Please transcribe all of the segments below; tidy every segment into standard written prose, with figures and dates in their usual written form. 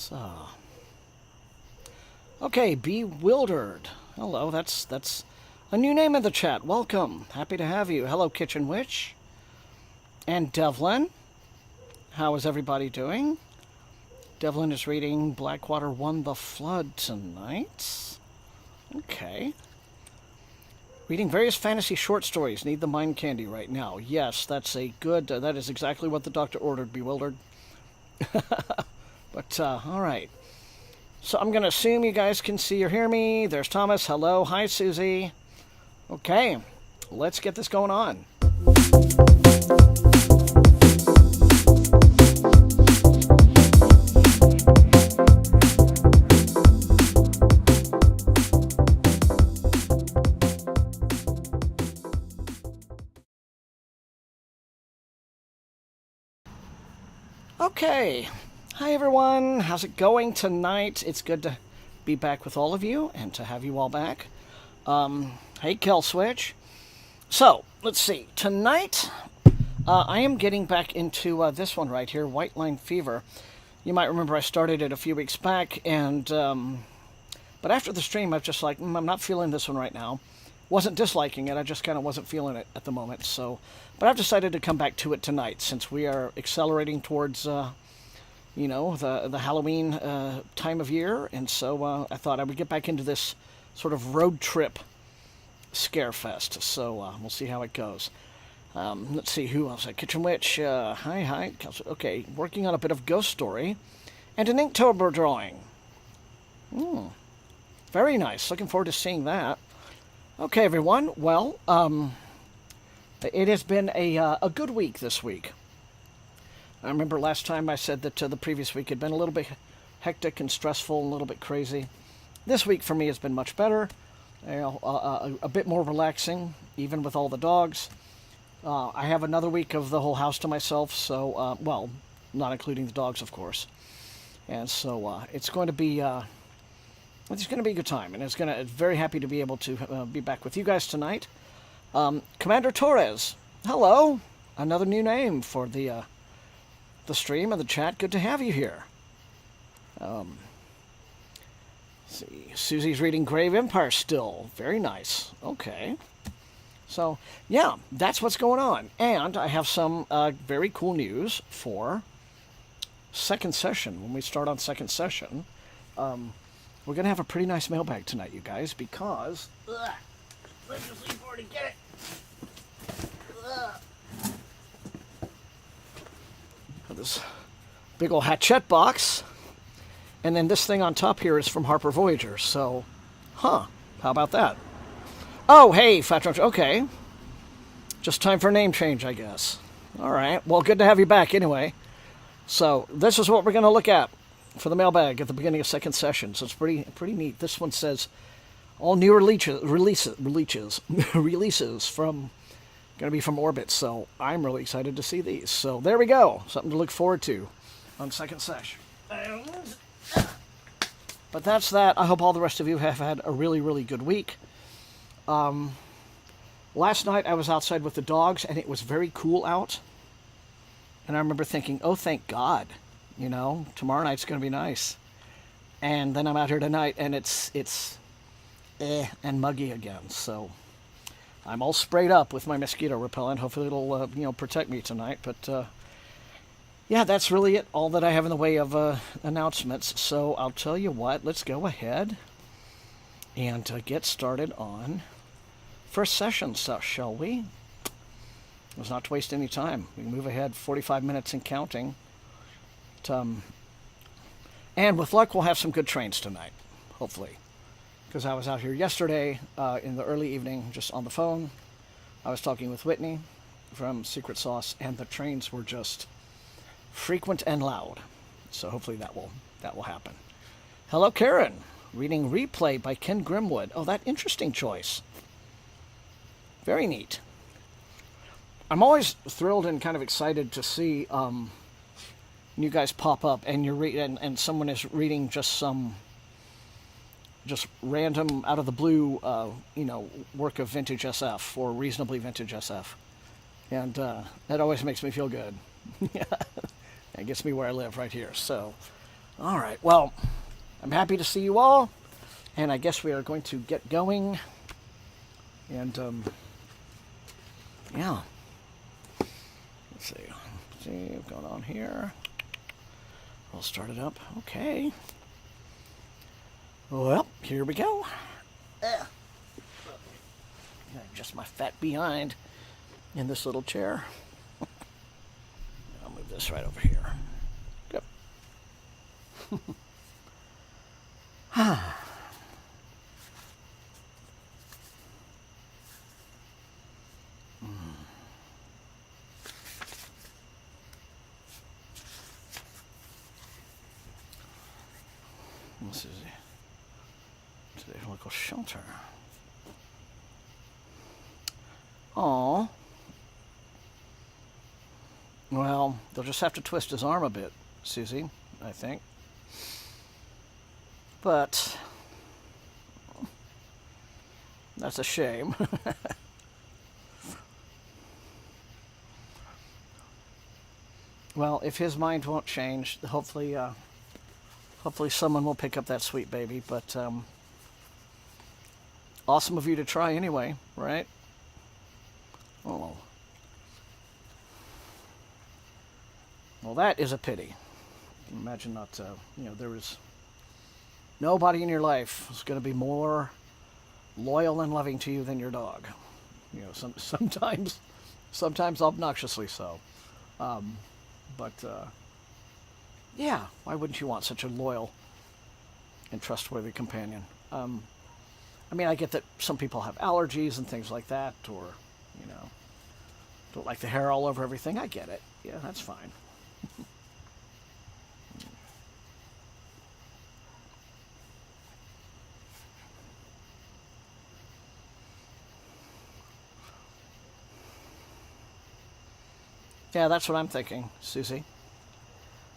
So, okay, Bewildered. Hello, that's a new name in the chat. Welcome. Happy to have you. Hello, Kitchen Witch. And Devlin. How is everybody doing? Devlin is reading Blackwater Won the Flood tonight. Okay. Reading various fantasy short stories. Need the mind candy right now. Yes, that's a good... that is exactly what the doctor ordered, Bewildered. But, all right. So I'm going to assume you guys can see or hear me. There's Thomas. Hello. Hi, Susie. Okay. Let's get this going on. Okay. Hi, everyone. How's it going tonight? It's good to be back with all of you and to have you all back. Hey, Kel Switch. So, let's see. Tonight, I am getting back into this one right here, White Line Fever. You might remember I started it a few weeks back, and but after the stream, I was just like, I'm not feeling this one right now. Wasn't disliking it, I just kind of wasn't feeling it at the moment. So, but I've decided to come back to it tonight since we are accelerating towards... you know, the Halloween time of year, and so I thought I would get back into this sort of road trip scarefest, so we'll see how it goes. Let's see, who else? Kitchen Witch, hi. Okay, working on a bit of ghost story, and an Inktober drawing. Very nice, looking forward to seeing that. Okay, everyone, well, it has been a good week this week. I remember last time I said that the previous week had been a little bit hectic and stressful, a little bit crazy. This week for me has been much better, you know, a bit more relaxing, even with all the dogs. I have another week of the whole house to myself, so, well, not including the dogs, of course. And so it's going to be a good time, and very happy to be able to be back with you guys tonight. Commander Torres, hello, another new name for the stream and the chat. Good to have you here. See, Susie's reading Grave Empire still. Very nice. Okay. So, yeah, that's what's going on. And I have some very cool news for second session. When we start on second session, we're going to have a pretty nice mailbag tonight, you guys, because... let's just leave forward to get it. This big old Hatchet box, and then this thing on top here is from Harper Voyager, so, how about that? Oh, hey, Fat Drunk, okay. Just time for a name change, I guess. Alright, well, good to have you back anyway. So, this is what we're going to look at for the mailbag at the beginning of second session, so it's pretty neat. This one says, all new releases from... going to be from Orbit, so I'm really excited to see these. So there we go. Something to look forward to on second sesh. But that's that. I hope all the rest of you have had a really, really good week. Last night I was outside with the dogs, and it was very cool out. And I remember thinking, oh, thank God. You know, tomorrow night's going to be nice. And then I'm out here tonight, and it's and muggy again, so... I'm all sprayed up with my mosquito repellent. Hopefully it'll, protect me tonight. But, yeah, that's really it. All that I have in the way of announcements. So I'll tell you what. Let's go ahead and get started on first session, shall we? Let's not waste any time. We can move ahead 45 minutes and counting. But, and with luck, we'll have some good trains tonight, hopefully. Because I was out here yesterday in the early evening, just on the phone. I was talking with Whitney from Secret Sauce, and the trains were just frequent and loud. So hopefully that will happen. Hello, Karen. Reading Replay by Ken Grimwood. Oh, that interesting choice. Very neat. I'm always thrilled and kind of excited to see you guys pop up, and and someone is reading just random, out of the blue, work of vintage SF, or reasonably vintage SF. And that always makes me feel good. It gets me where I live right here. So, All right, well, I'm happy to see you all, and I guess we are going to get going. And, yeah. Let's see what's going on here. We'll start it up. Okay. Well, here we go. Just my fat behind in this little chair. I'll move this right over here. Yep. This is today's local shelter. Oh. Well, they'll just have to twist his arm a bit, Susie, I think. But that's a shame. Well, if his mind won't change, hopefully someone will pick up that sweet baby. But awesome of you to try anyway, right? Oh. Well, that is a pity. Imagine not, there was nobody in your life is going to be more loyal and loving to you than your dog. Sometimes obnoxiously so. But yeah, why wouldn't you want such a loyal and trustworthy companion? I get that some people have allergies and things like that, or, don't like the hair all over everything. I get it. Yeah, that's fine. Yeah, that's what I'm thinking, Susie.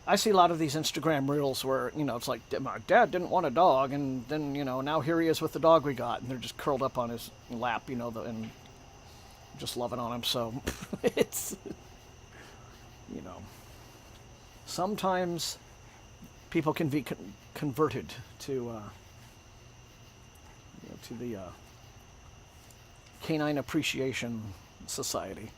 I see a lot of these Instagram reels where, it's like, my dad didn't want a dog, and then, now here he is with the dog we got, and they're just curled up on his lap, and just loving on him. So it's, sometimes people can be converted to the Canine Appreciation Society.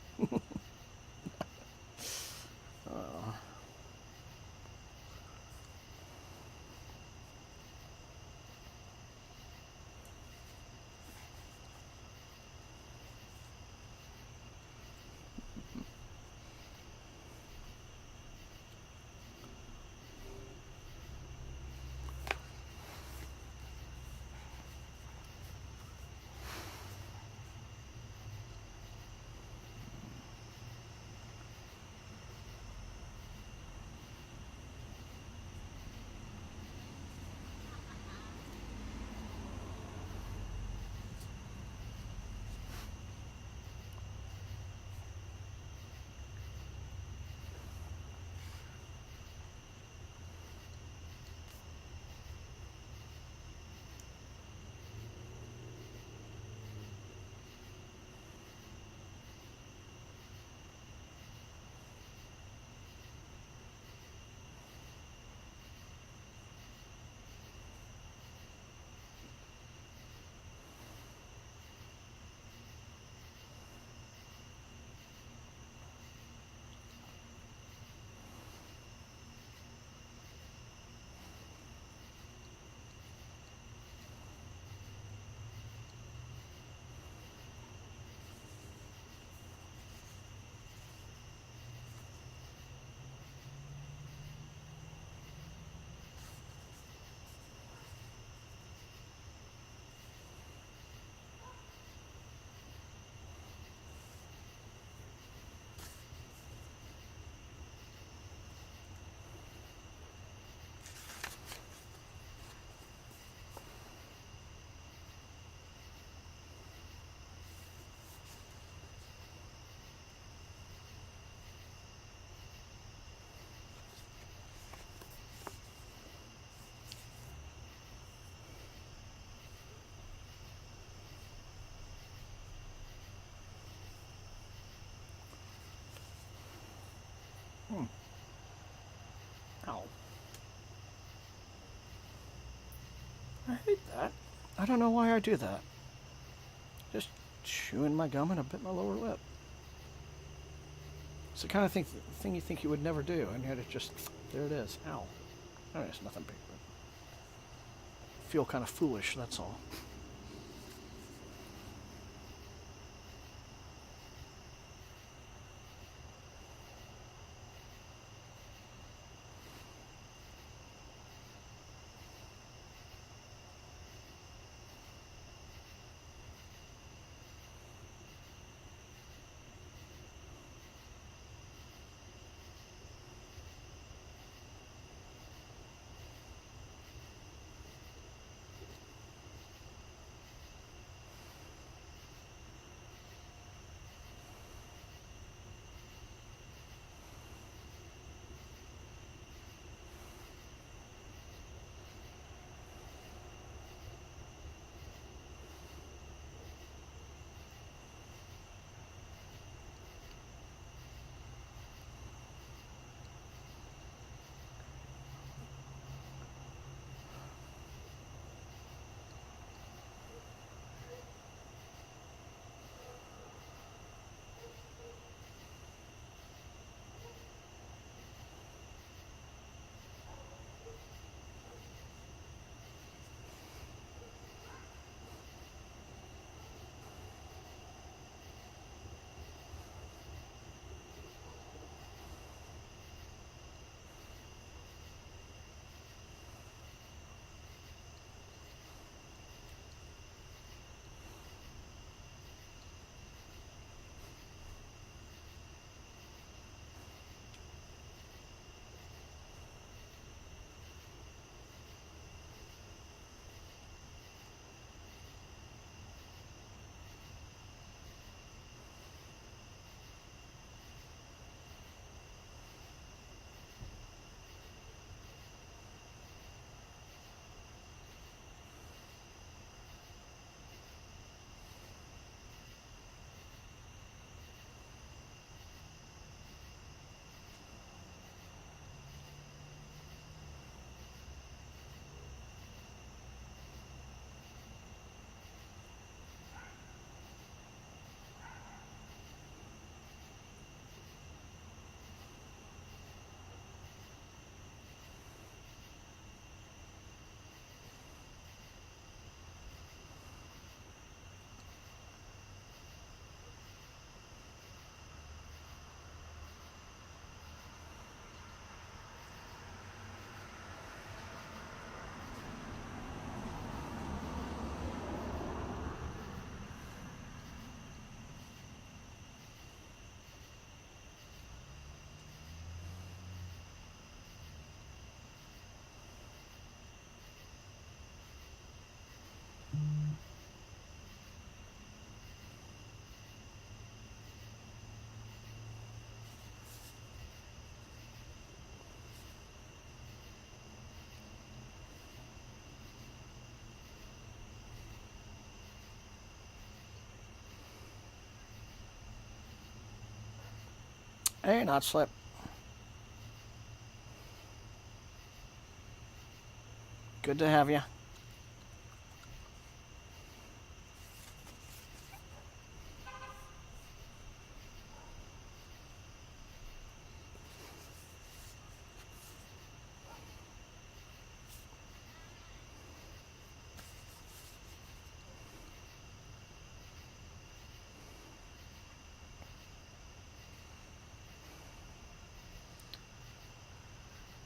I don't know why I do that. Just chewing my gum and I bit my lower lip. It's the kind of thing you think you would never do, and yet it just, there it is. Ow. Oh, it's nothing big, but I feel kind of foolish, that's all. Hey, not slip. Good to have you.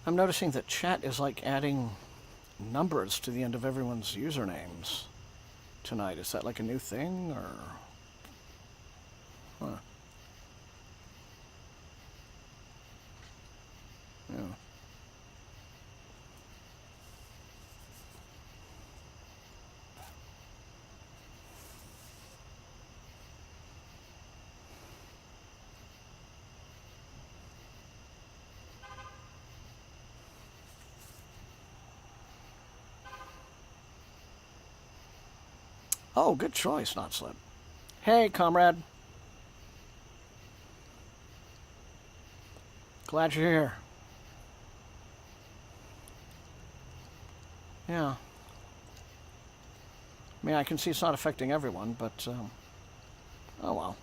I'm noticing that chat is like adding numbers to the end of everyone's usernames tonight. Is that like a new thing, or? Huh. Yeah. Oh, good choice, not slip. Hey, comrade. Glad you're here. Yeah. I mean, I can see it's not affecting everyone, but oh well.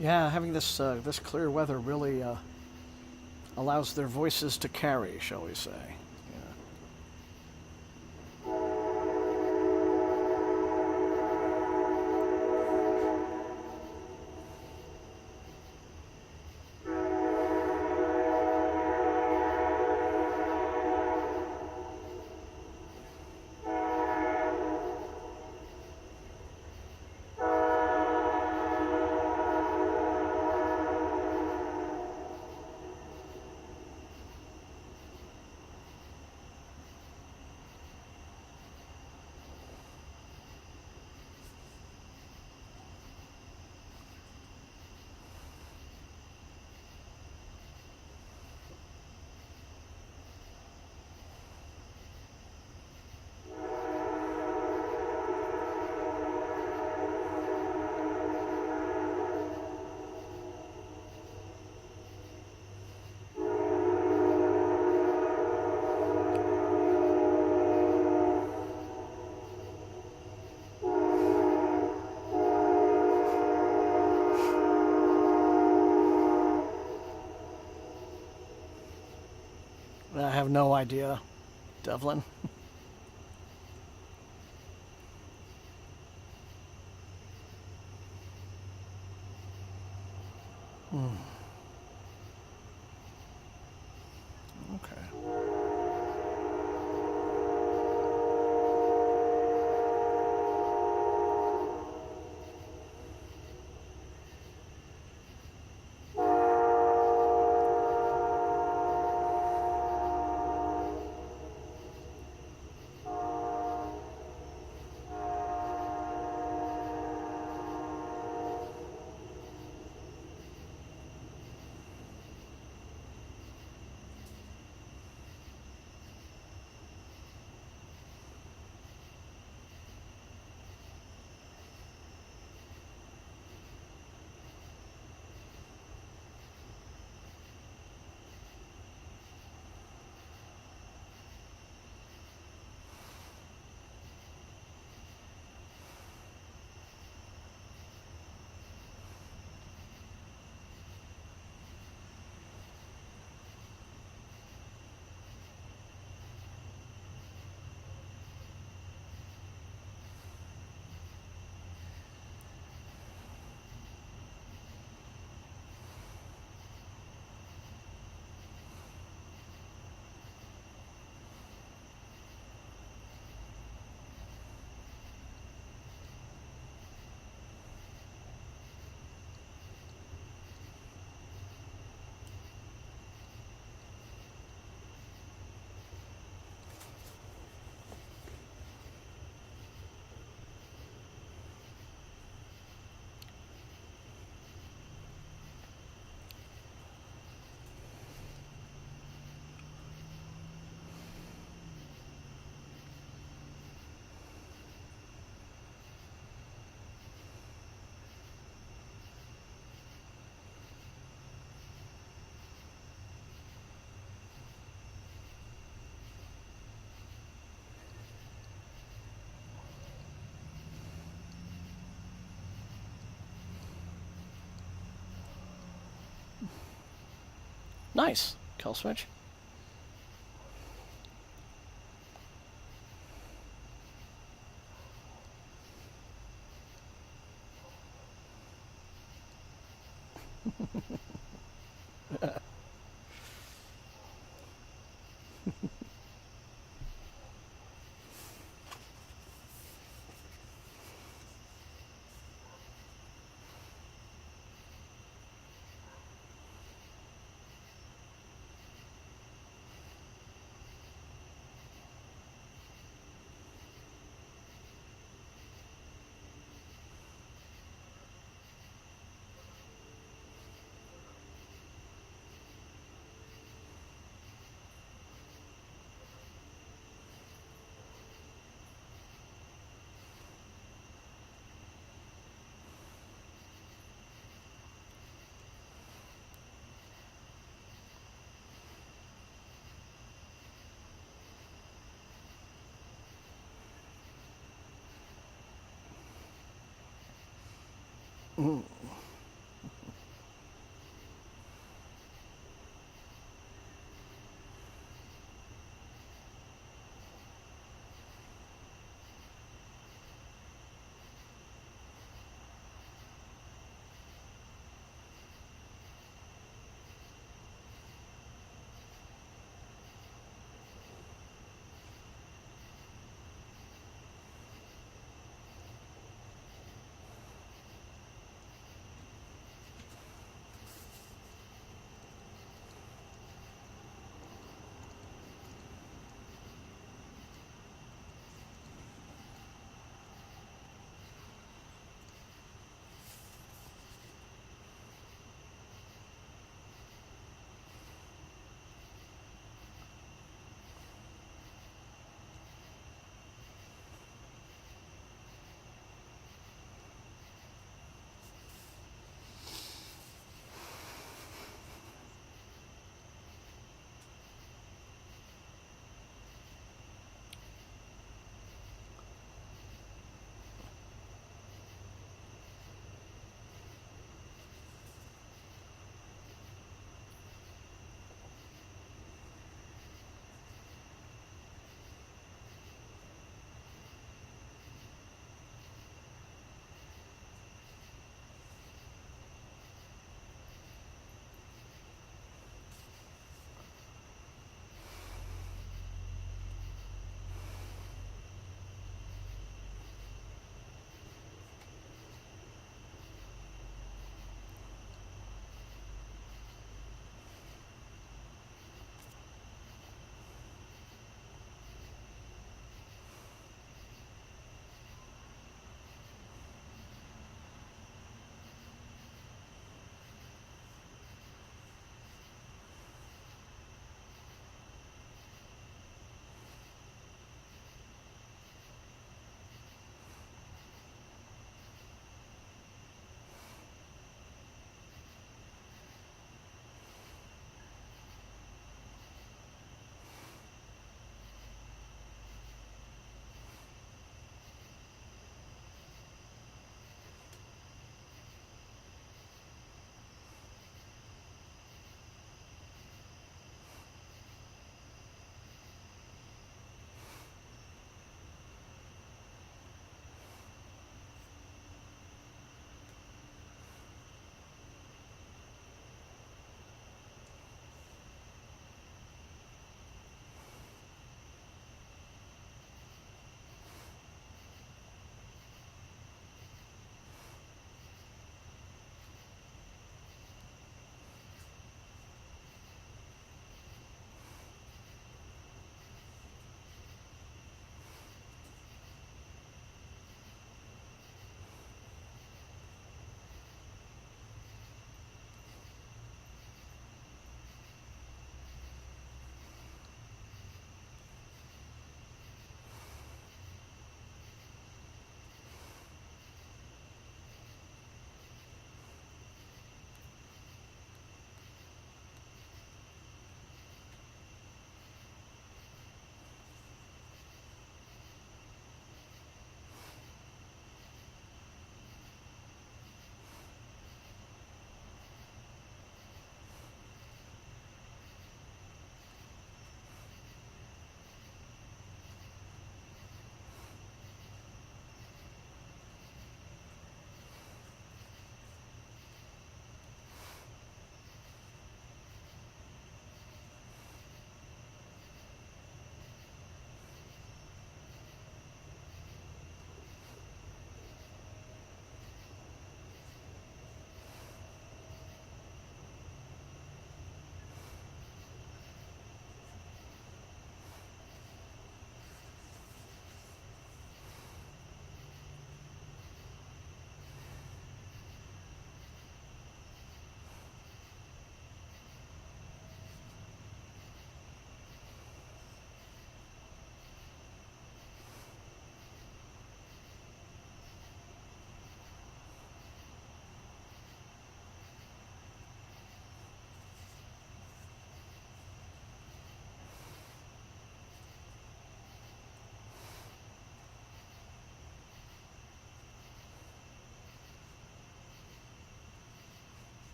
Yeah, having this clear weather really allows their voices to carry, shall we say? Yeah. I have no idea, Devlin. Okay. Nice. Kill switch. Mm.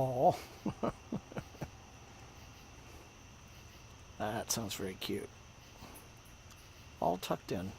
Oh, that sounds very cute. All tucked in.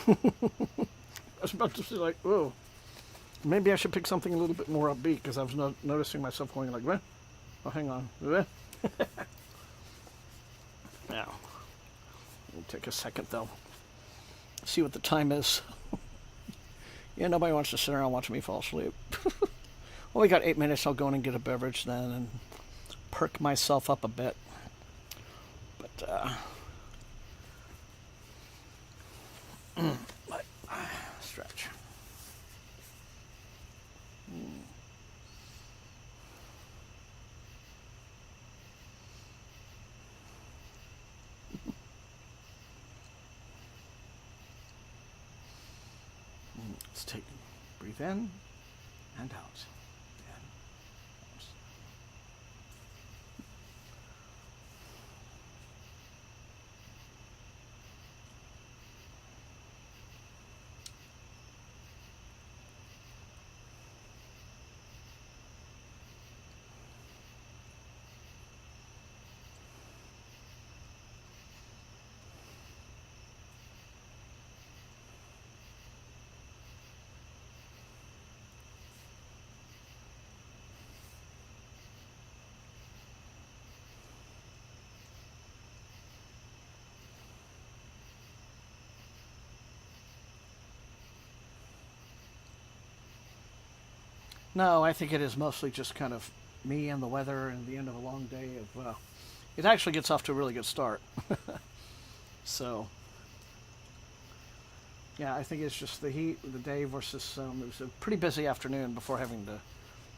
I was about to say, like, oh, maybe I should pick something a little bit more upbeat because I was noticing myself going like, "Meh." Oh, hang on. Now, it'll take a second though. See what the time is. Yeah, nobody wants to sit around watching me fall asleep. Well, we got 8 minutes. I'll go in and get a beverage then and perk myself up a bit. But, stretch. Let's breathe in and out. No, I think it is mostly just kind of me and the weather and the end of a long day of, it actually gets off to a really good start. So, yeah, I think it's just the heat, the day versus, it was a pretty busy afternoon before having to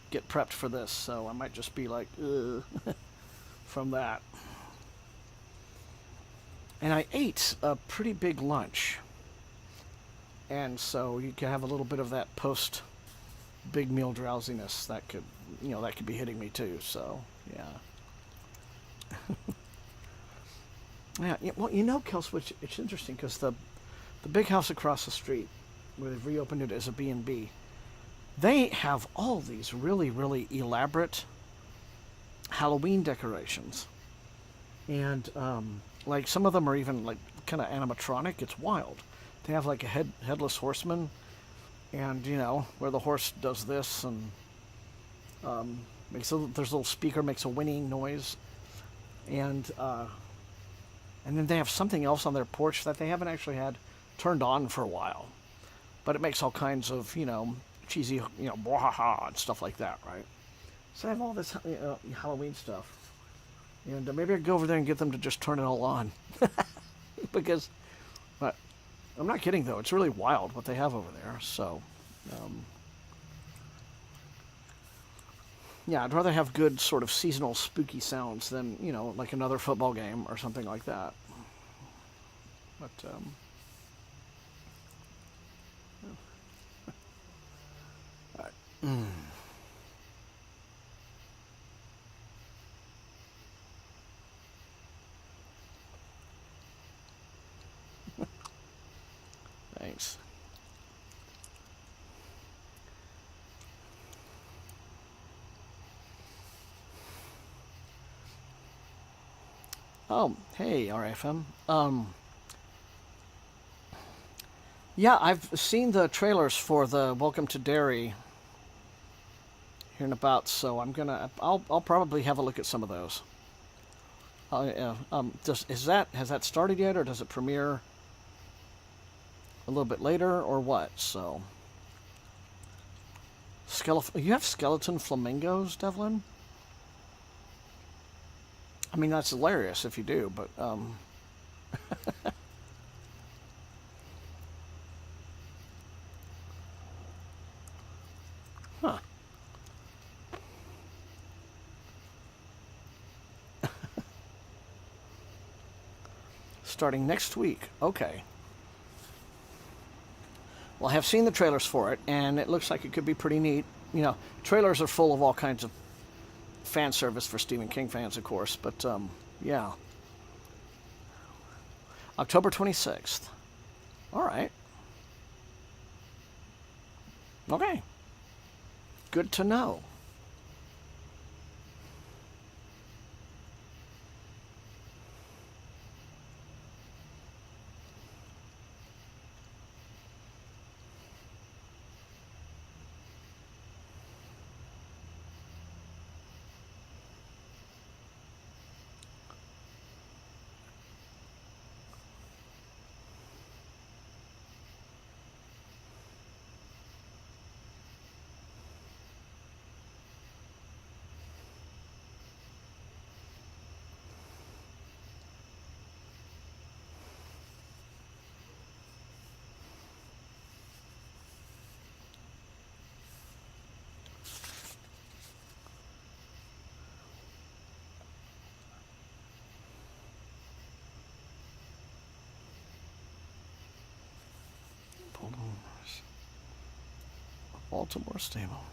get prepped for this, so I might just be like, ugh, from that. And I ate a pretty big lunch, and so you can have a little bit of that post big meal drowsiness that could, that could be hitting me too. So yeah. Yeah. Well, Kelswitch, it's interesting because the big house across the street, where they've reopened it as a B&B, they have all these really, really elaborate Halloween decorations, and like some of them are even like kind of animatronic. It's wild. They have like a headless horseman. And where the horse does this and there's a little speaker makes a whinnying noise, and then they have something else on their porch that they haven't actually had turned on for a while, but it makes all kinds of cheesy bwahaha and stuff like that, right? So I have all this Halloween stuff, and maybe I could go over there and get them to just turn it all on, because. But I'm not kidding, though. It's really wild what they have over there. So, yeah, I'd rather have good sort of seasonal spooky sounds than, like another football game or something like that. But, all right. Thanks. Oh, hey, RFM. Yeah, I've seen the trailers for the Welcome to Derry here and about, so I'll probably have a look at some of those. Yeah. Has that started yet, or does it premiere a little bit later, or what? So, you have skeleton flamingos, Devlin? I mean, that's hilarious if you do, but huh. Starting next week. Okay. Well, I have seen the trailers for it, and it looks like it could be pretty neat. Trailers are full of all kinds of fan service for Stephen King fans, of course, but yeah. October 26th. All right. Okay. Good to know. Baltimore stable.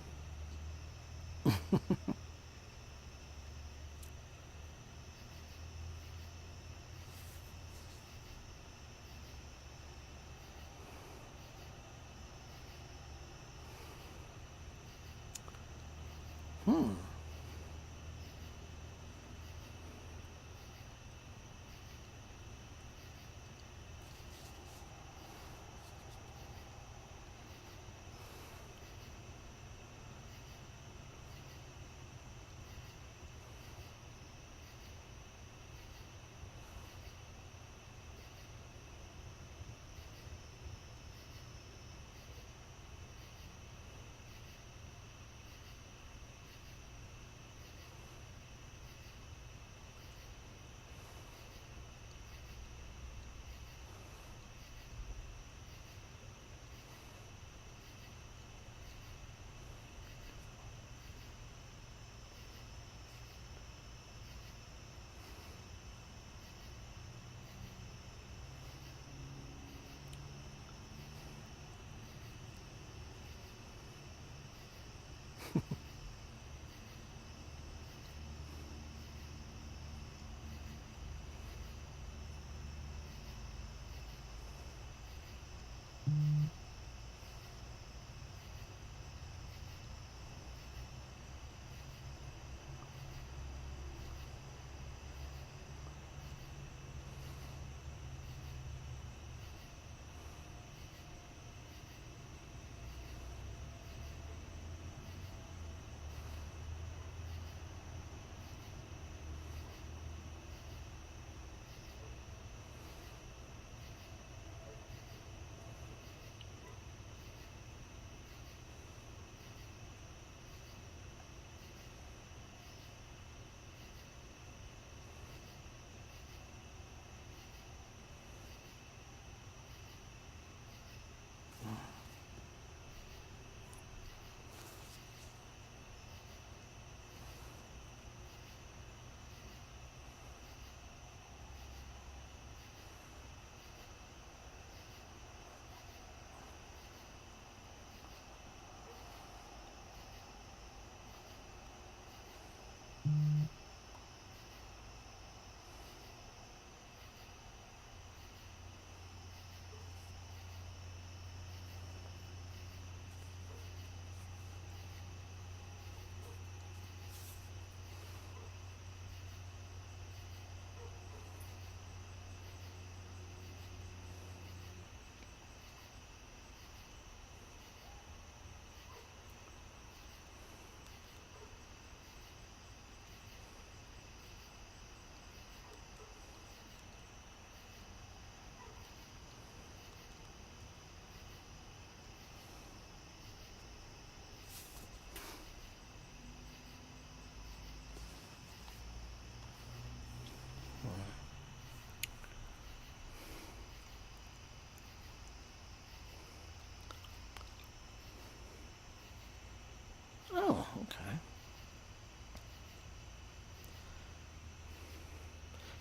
Oh, okay.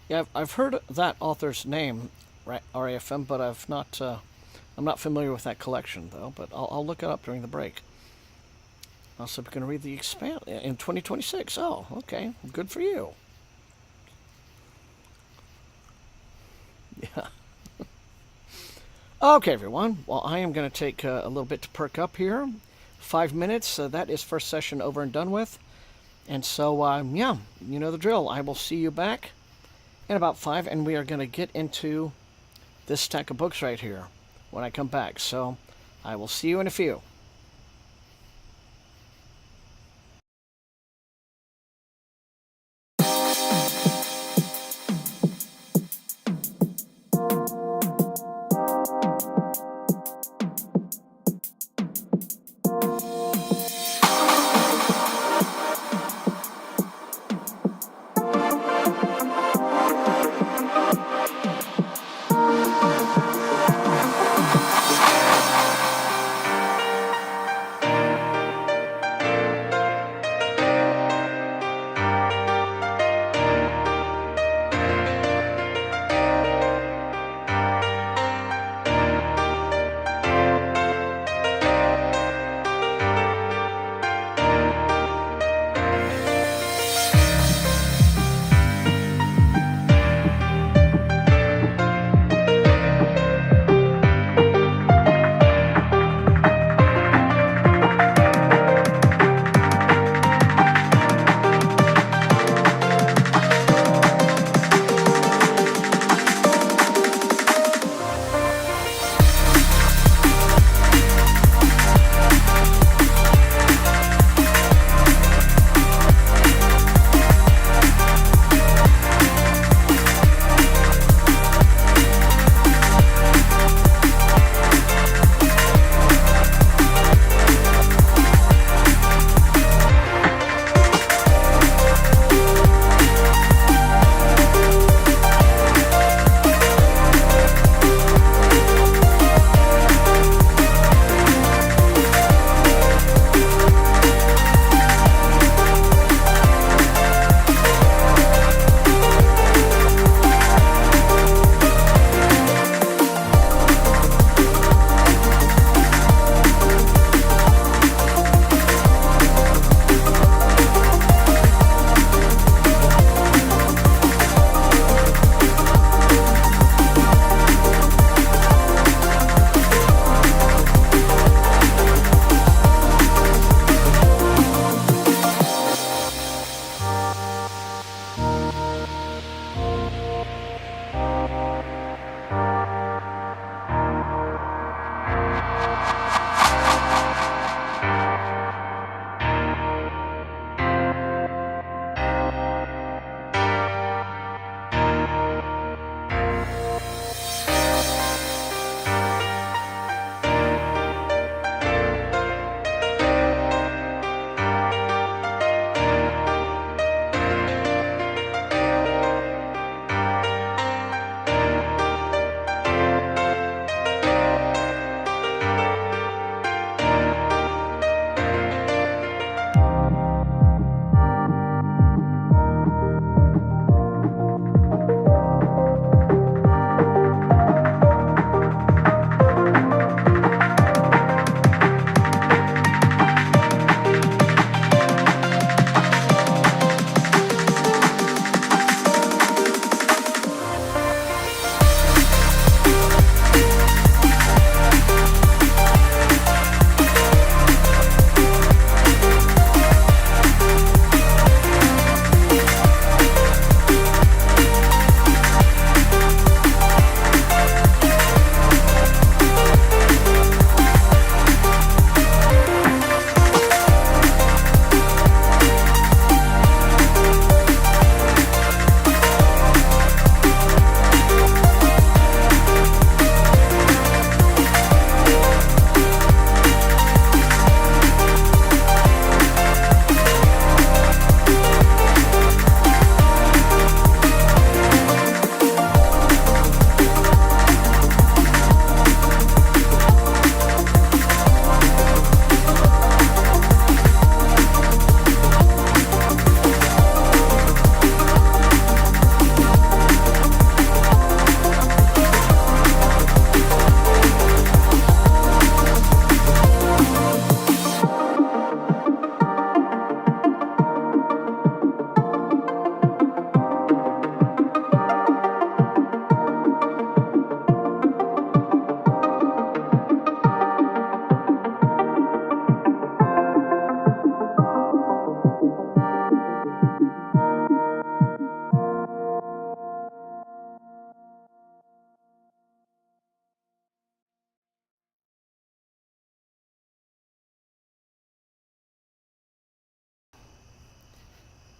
Yeah, I've heard that author's name, right, RAFM, but I've not. I'm not familiar with that collection though. But I'll look it up during the break. Also, we're going to read the expand in 2026. Oh, okay, good for you. Yeah. Okay, everyone. Well, I am going to take a little bit to perk up here. 5 minutes. That is first session over and done with. And so, yeah, you know the drill. I will see you back in about 5, and we are going to get into this stack of books right here when I come back. So I will see you in a few.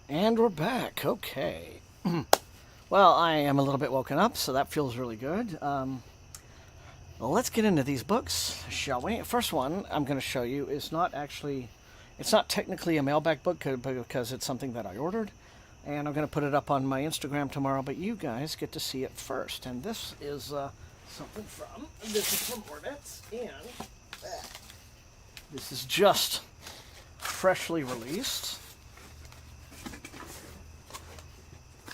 And we're back. Okay. Well, I am a little bit woken up, so that feels really good. Well, let's get into these books, shall we? First one I'm going to show you is not actually, it's not technically a mailbag book because it's something that I ordered. And I'm going to put it up on my Instagram tomorrow, but you guys get to see it first. And this is this is from Orbit, and this is just freshly released.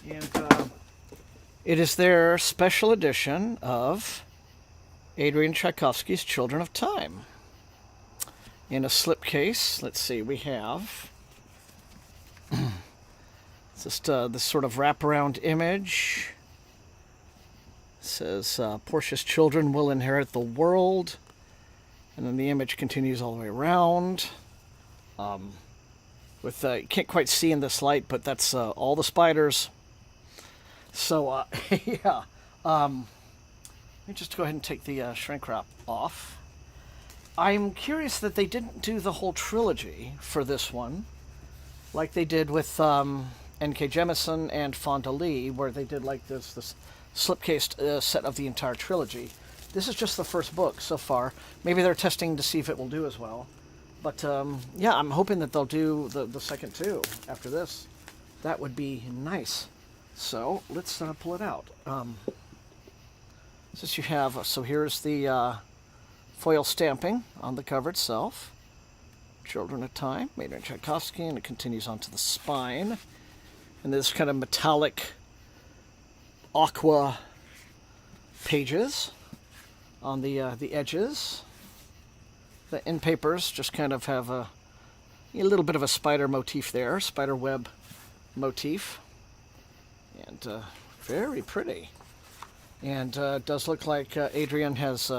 And it is their special edition of Adrian Tchaikovsky's Children of Time. In a slipcase, let's see, we have just this sort of wraparound image. It says, Portia's children will inherit the world. And then the image continues all the way around. You can't quite see in this light, but that's all the spiders. So, yeah. Let me just go ahead and take the shrink wrap off. I'm curious that they didn't do the whole trilogy for this one, like they did with N.K. Jemisin and Fonda Lee, where they did like this slipcase set of the entire trilogy. This is just the first book so far. Maybe they're testing to see if it will do as well. But, yeah, I'm hoping that they'll do the second two after this. That would be nice. So, let's pull it out. Since you have, so here's the foil stamping on the cover itself. Children of Time, made in Tchaikovsky, and it continues onto the spine. And this kind of metallic aqua pages on the edges. The end papers just kind of have a little bit of a spider motif there, spider web motif. And very pretty. And it does look like Adrian has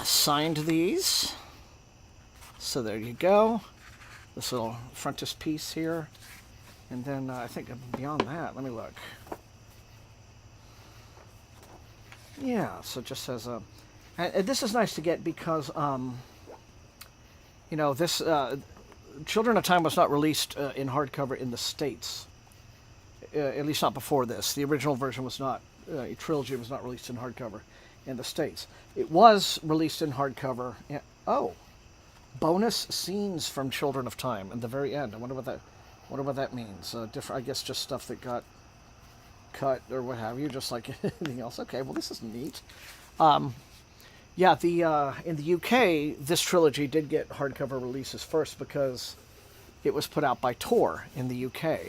signed these. So there you go. This little frontispiece here. And then I think beyond that, let me look. Yeah, so it just says... and this is nice to get because, this... Children of Time was not released in hardcover in the States. At least not before this. The original version was not, a trilogy was not released in hardcover in the States. It was released in hardcover. Bonus scenes from Children of Time in the very end. I wonder what that means. Different, I guess, just stuff that got cut or what have you, just like anything else. Okay, well, this is neat. Yeah, in the UK, this trilogy did get hardcover releases first because it was put out by Tor in the UK.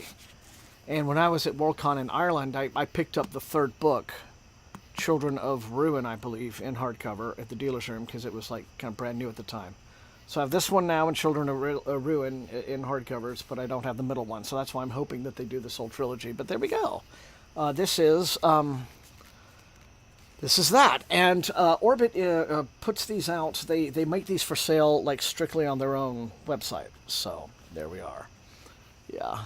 And when I was at Worldcon in Ireland, I picked up the third book, Children of Ruin, I believe, in hardcover at the dealer's room because it was like kind of brand new at the time. So I have this one now and Children of Ruin in hardcovers, but I don't have the middle one. So that's why I'm hoping that they do this whole trilogy. But there we go. This is that. And Orbit puts these out. They make these for sale like strictly on their own website. So there we are. Yeah.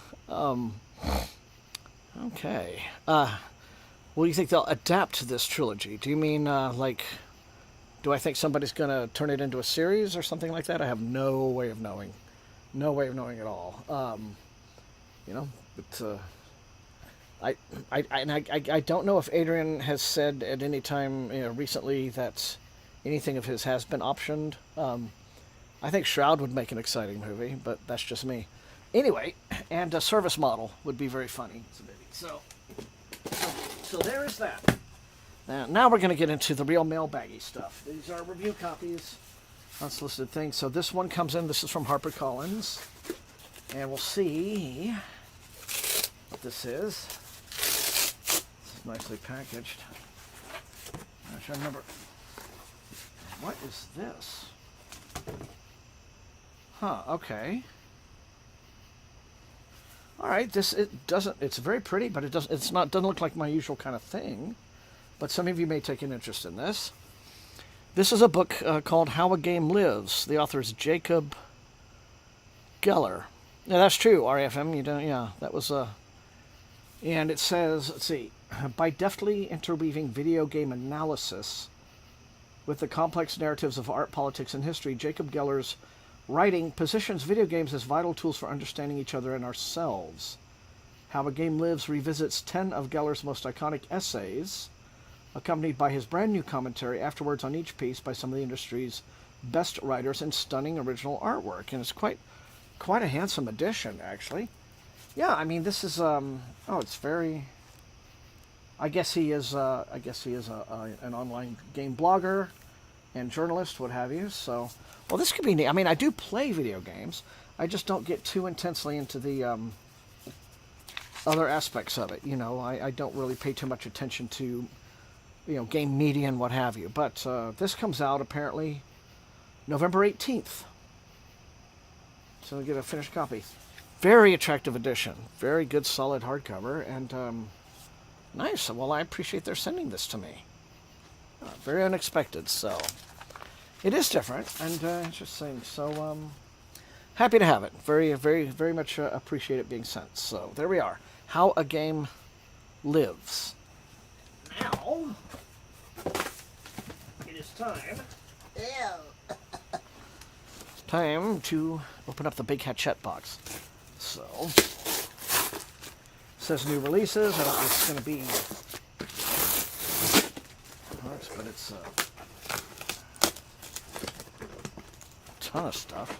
Okay. What do you think they'll adapt this trilogy? Do you mean, do I think somebody's going to turn it into a series or something like that? I have no way of knowing. No way of knowing at all. But I don't know if Adrian has said at any time recently that anything of his has been optioned. I think Shroud would make an exciting movie, but that's just me. Anyway, and a service model would be very funny. So there is that. Now we're going to get into the real mailbaggy stuff. These are review copies, unsolicited things. So this one comes in. This is from HarperCollins. And we'll see what this is. This is nicely packaged. I'm trying to remember. What is this? Huh, okay. All right, it's very pretty, but doesn't look like my usual kind of thing. But some of you may take an interest in this. This is a book called How a Game Lives. The author is Jacob Geller. Yeah, that's true, RFM. That was and it says, let's see, by deftly interweaving video game analysis with the complex narratives of art, politics, and history, Jacob Geller's writing positions video games as vital tools for understanding each other and ourselves. How a Game Lives revisits 10 of Geller's most iconic essays, accompanied by his brand new commentary afterwards on each piece by some of the industry's best writers and stunning original artwork. And it's quite a handsome edition, actually. Yeah, I mean, this is it's very. I guess he is an online game blogger and journalist, what have you. So, well, this could be neat. I mean, I do play video games. I just don't get too intensely into the other aspects of it. You know, I don't really pay too much attention to, game media and what have you. But this comes out apparently November 18th. So I'll get a finished copy. Very attractive edition. Very good, solid hardcover. And nice. Well, I appreciate their sending this to me. Very unexpected. So it is different and interesting. So happy to have it. Very, very, very much appreciate it being sent. So there we are. How a Game Lives. Now it is time. Time to open up the Big Hatchet box. So, says new releases. I don't know if it's going to be parts, but it's a ton of stuff.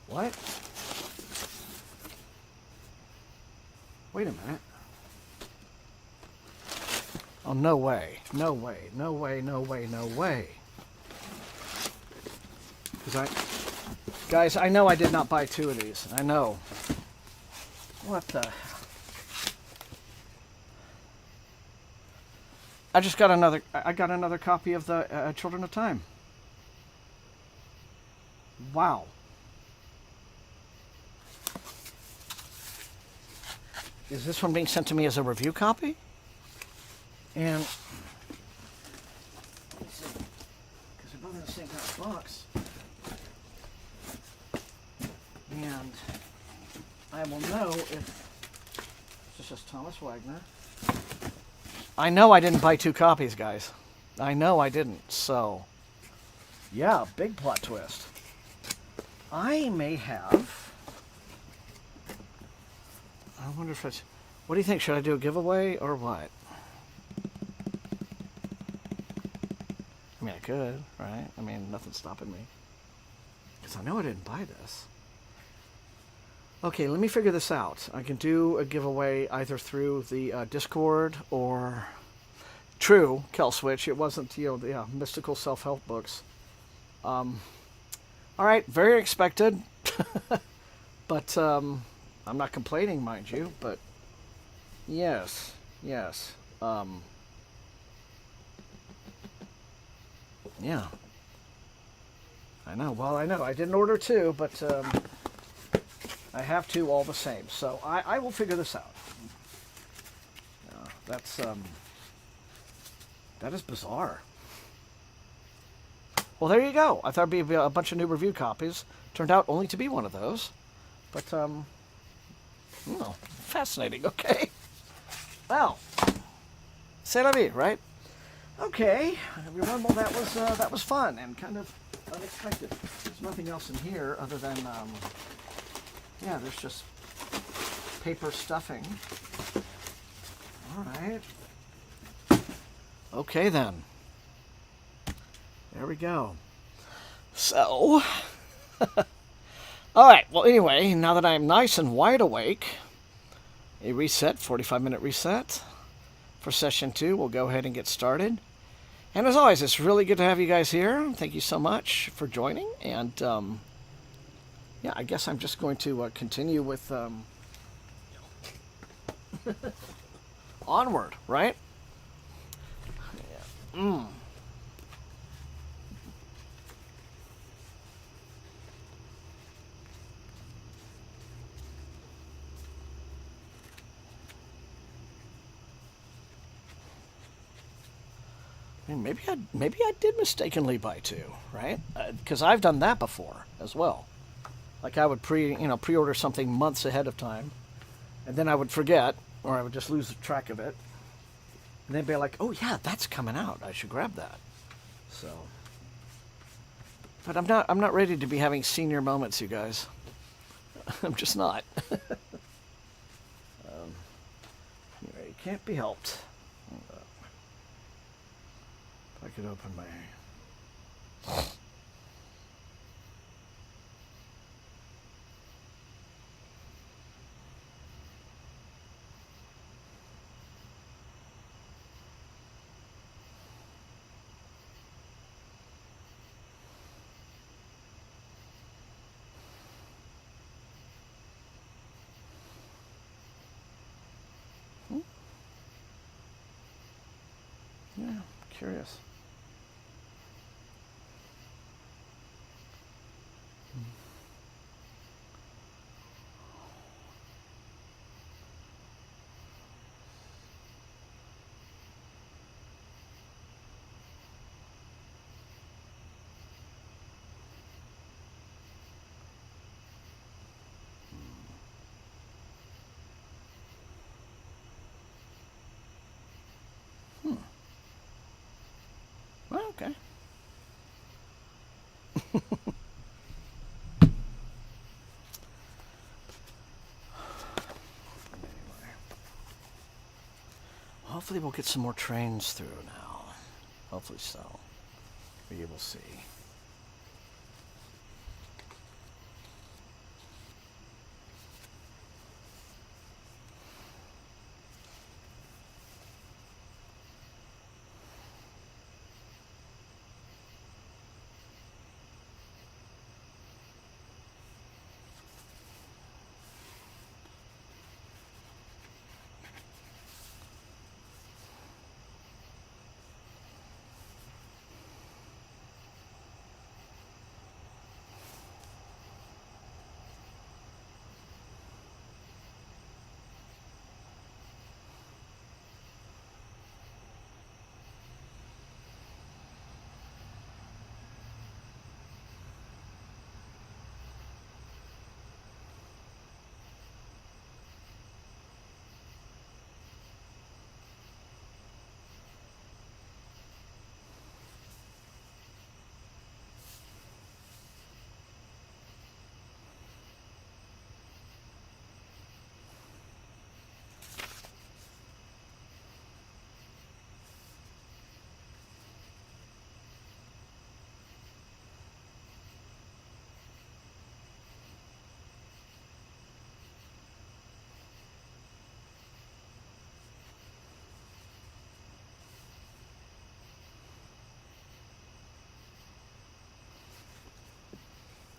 What? Wait a minute. Oh, no way. No way. No way, no way, no way. Guys, I know I did not buy 2 of these. I know. What the? I got another copy of the Children of Time. Wow. Is this one being sent to me as a review copy? And let's see, because they're both in the same kind of box. And I will know if this is Thomas Wagner. I know I didn't buy 2 copies, guys. I know I didn't. So, yeah, big plot twist. I may have. I wonder if it's. What do you think? Should I do a giveaway or what? I mean, I could, right? I mean, nothing's stopping me. Because I know I didn't buy this. Okay, let me figure this out. I can do a giveaway either through the Discord or... True, Kelswitch. It wasn't, the mystical self-help books. All right, very expected. But I'm not complaining, mind you. But yes. Yeah. I know. Well, I know. I didn't order 2, but I have 2 all the same. So I will figure this out. That is bizarre. Well, there you go. I thought it'd be a bunch of new review copies. Turned out only to be one of those. But, fascinating. Okay. Well, c'est la vie, right? Okay, everyone. Well, that was fun and kind of unexpected. There's nothing else in here other than, there's just paper stuffing. All right. Okay, then. There we go. So, all right. Well, anyway, now that I'm nice and wide awake, a reset, 45-minute reset for session 2. We'll go ahead and get started. And as always, it's really good to have you guys here. Thank you so much for joining. And, I guess I'm just going to continue with onward, right? Yeah. Maybe I did mistakenly buy 2, right? Because I've done that before as well. Like I would pre-order something months ahead of time, and then I would forget, or I would just lose track of it. And they'd be like, oh yeah, that's coming out. I should grab that. So, but I'm not ready to be having senior moments, you guys. I'm just not. Anyway, it can't be helped. Hold up. If I could open my... Yeah, curious. Well, okay. Hopefully we'll get some more trains through now. Hopefully so. We will see.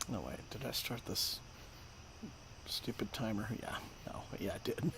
No, wait, did I start this stupid timer? Yeah, no, yeah, I did.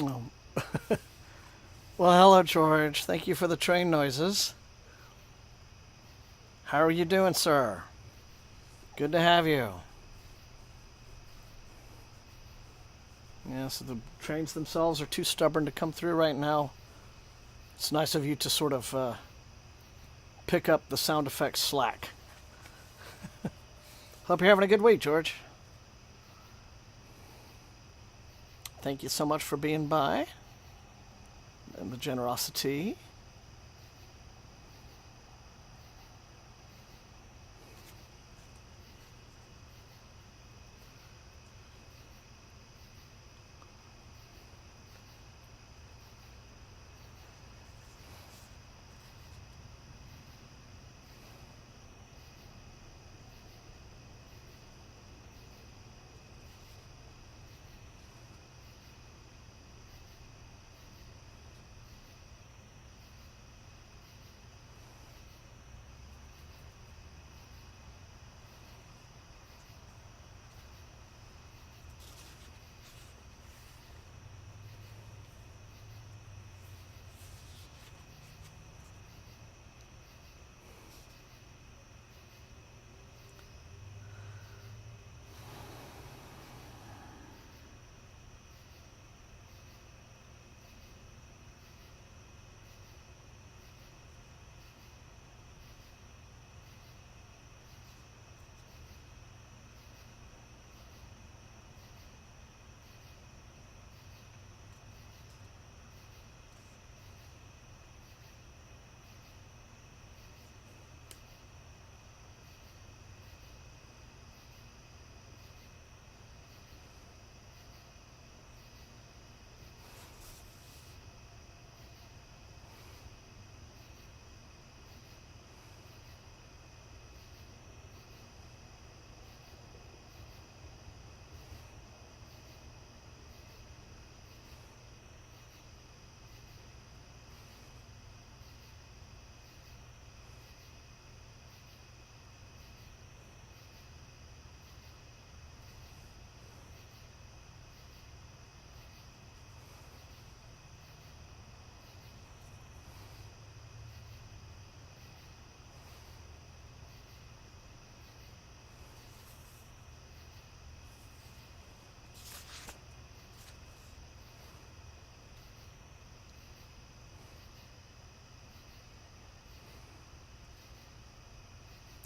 Oh. Well, hello, George. Thank you for the train noises. How are you doing, sir? Good to have you. Yeah, so the trains themselves are too stubborn to come through right now. It's nice of you to sort of pick up the sound effects slack. Hope you're having a good week, George. Thank you so much for being by and the generosity.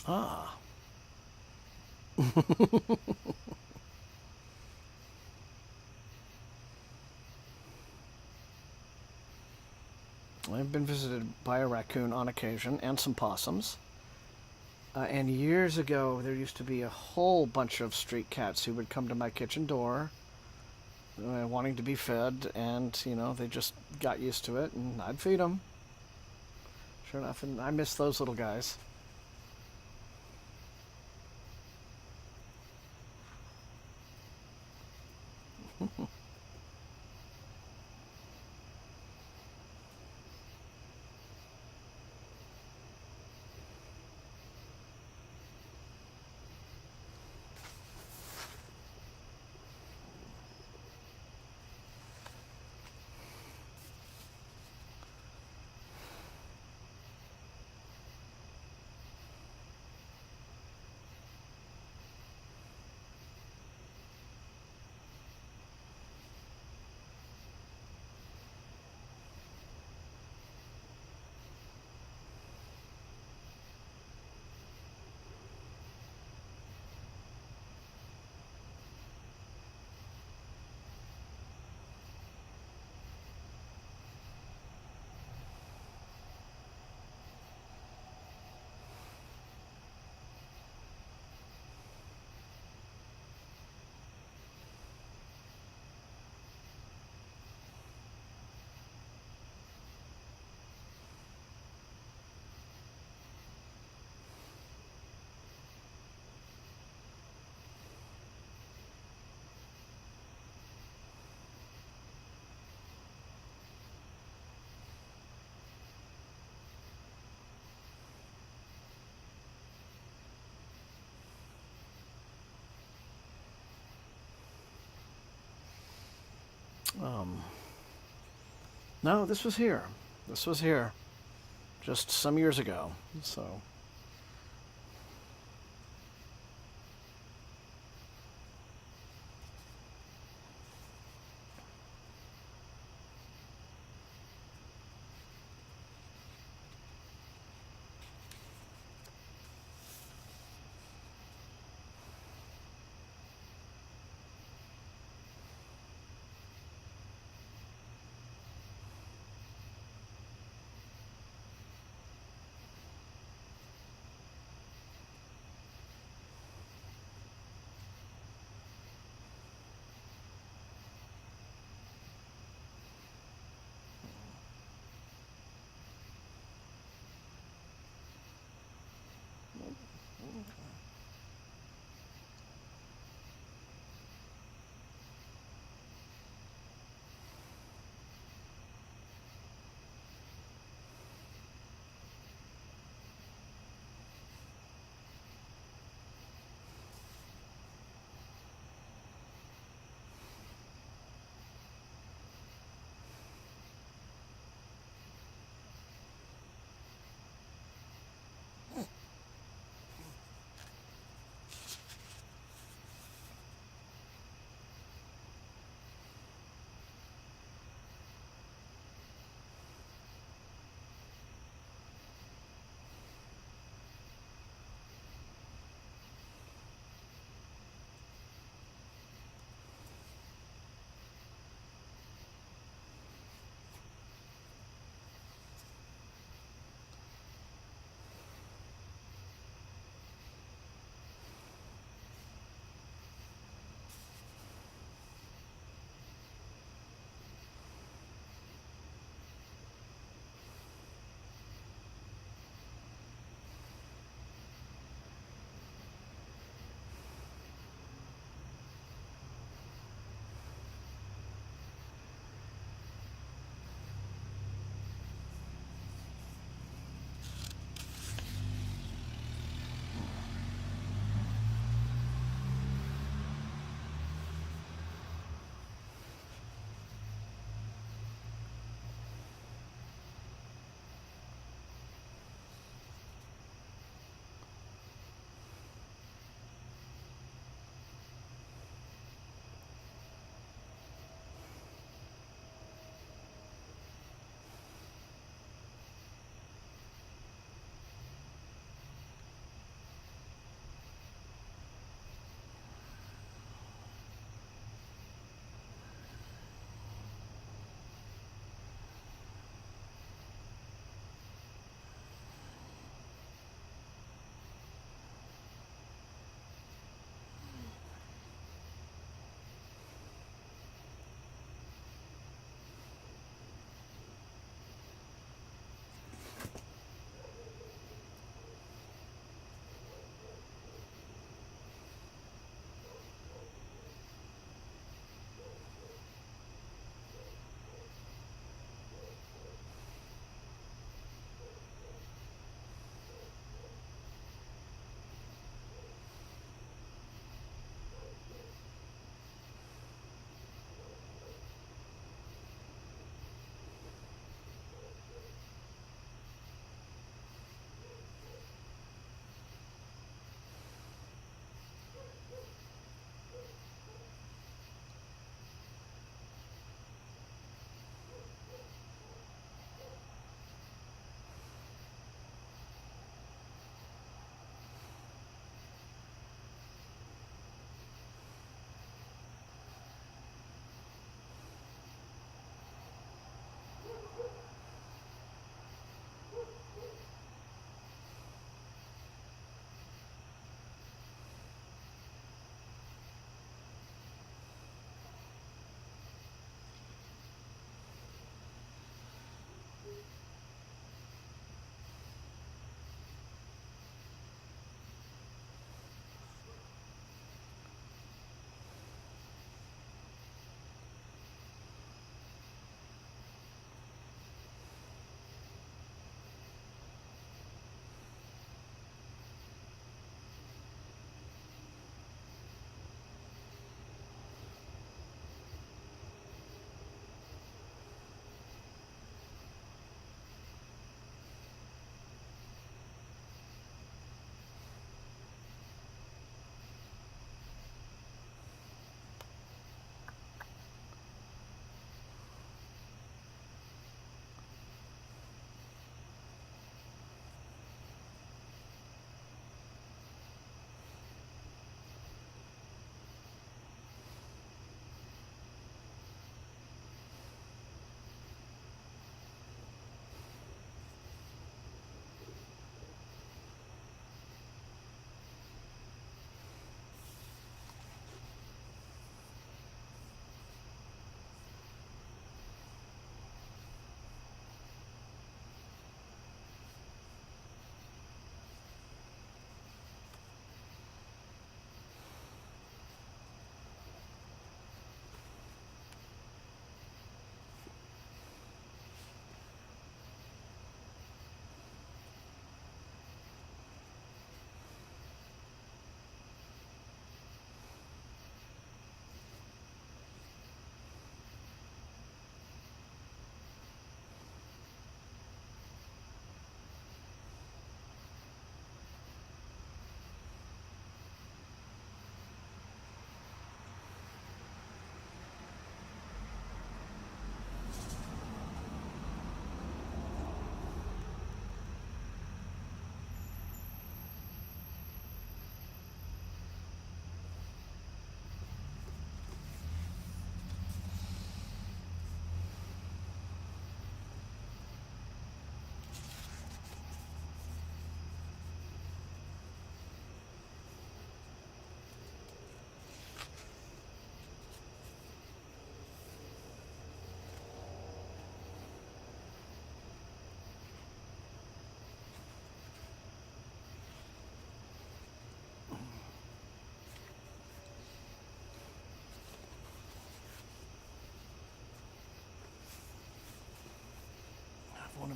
Ah. I've been visited by a raccoon on occasion and some possums. And years ago, there used to be a whole bunch of street cats who would come to my kitchen door wanting to be fed, and, they just got used to it, and I'd feed them. Sure enough, and I miss those little guys. Um, No, this was here. This was here. Just some years ago. So.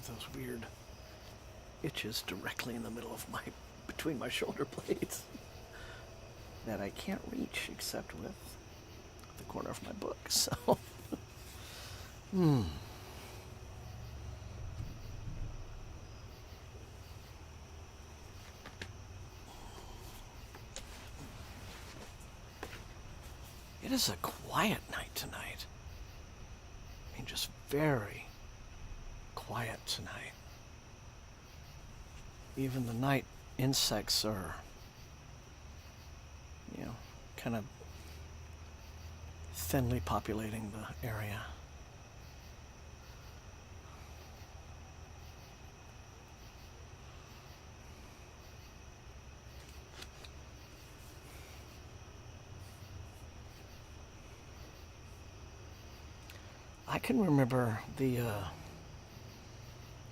have those weird itches directly in the middle of between my shoulder blades that I can't reach except with the corner of my book. So, It is a quiet night tonight. I mean, just very quiet tonight. Even the night insects are, kind of thinly populating the area. I can remember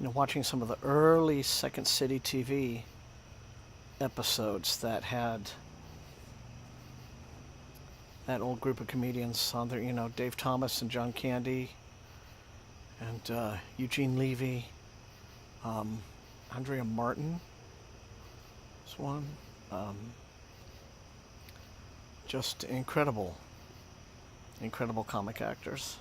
watching some of the early Second City TV episodes that had that old group of comedians on there, Dave Thomas and John Candy and Eugene Levy, Andrea Martin was one. Just incredible comic actors.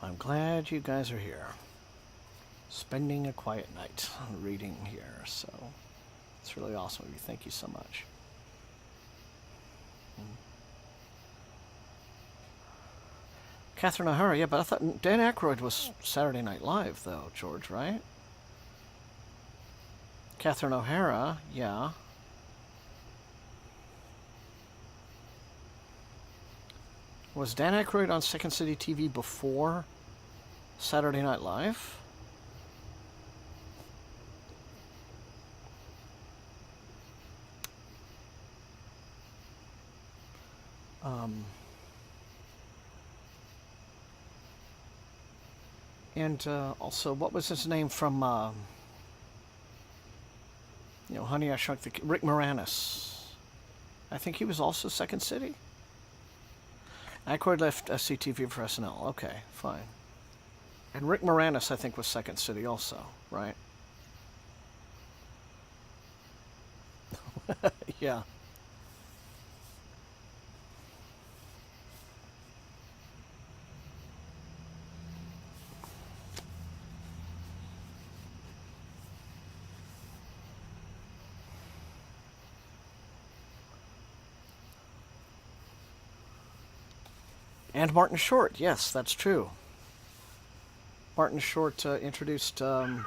I'm glad you guys are here, spending a quiet night reading here, so it's really awesome of you. Thank you so much. Catherine O'Hara, yeah, but I thought Dan Aykroyd was Saturday Night Live, though, George, right? Catherine O'Hara, yeah. Was Dan Aykroyd on Second City TV before Saturday Night Live? And also, what was his name from, Honey, I Shrunk the Kids? Rick Moranis. I think he was also Second City. Aykroyd left SCTV for SNL. Okay, fine. And Rick Moranis, I think, was Second City also, right? Yeah. And Martin Short, yes, that's true. Martin Short introduced Ed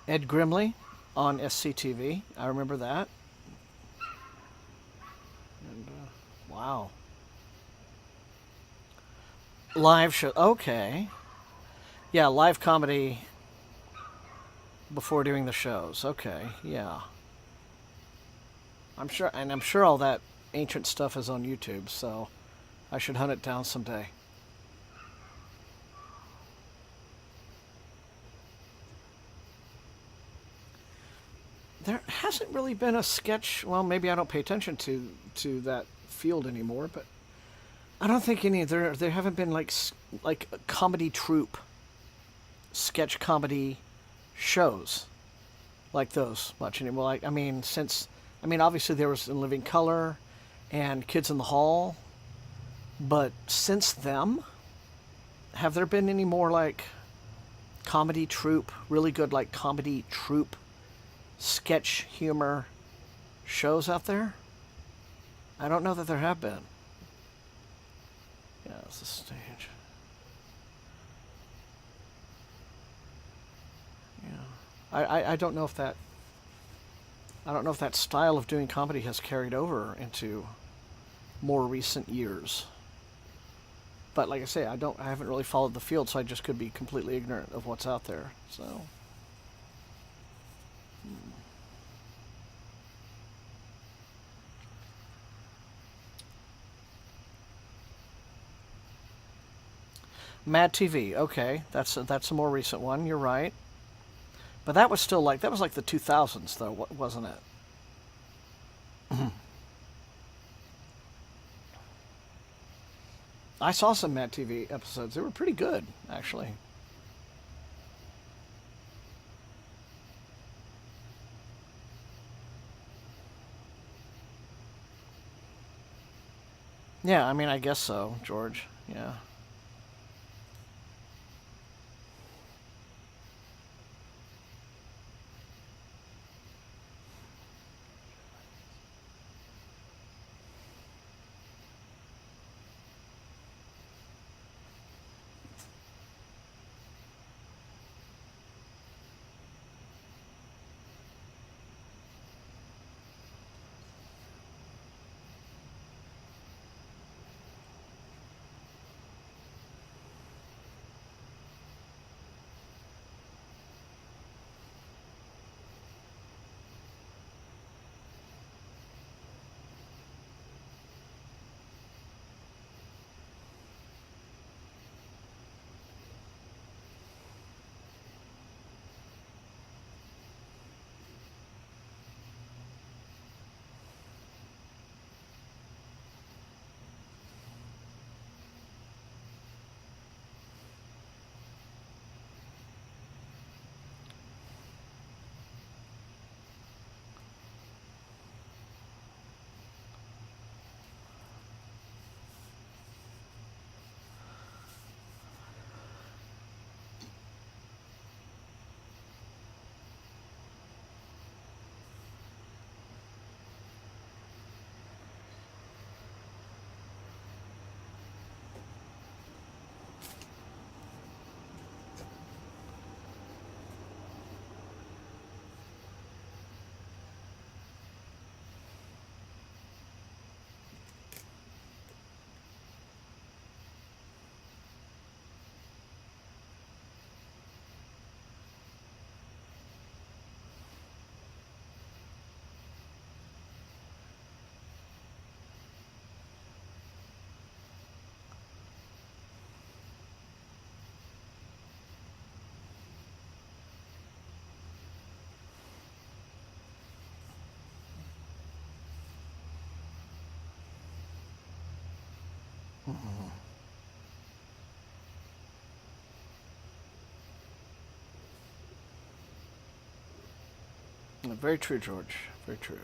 Grimley on SCTV. I remember that. And, wow. Live show. Okay. Yeah, live comedy before doing the shows. Okay, yeah. I'm sure all that ancient stuff is on YouTube, so I should hunt it down someday. There hasn't really been a sketch. Well, maybe I don't pay attention to that field anymore, but I don't think any. There haven't been like a comedy troupe, sketch comedy shows like those much anymore. I mean, obviously there was In Living Color and Kids in the Hall. But since them, have there been any more like comedy troupe, really good like comedy troupe, sketch humor shows out there? I don't know that there have been. Yeah, it's a stage. Yeah. I don't know if that I don't know if that style of doing comedy has carried over into more recent years. But like I say, I haven't really followed the field, so I just could be completely ignorant of what's out there. So. Mad TV, okay, that's a more recent one. You're right, but that was still like the 2000s though, wasn't it? I saw some Mad TV episodes. They were pretty good, actually. Yeah, I mean, I guess so, George. Yeah. Very true, George. Very true.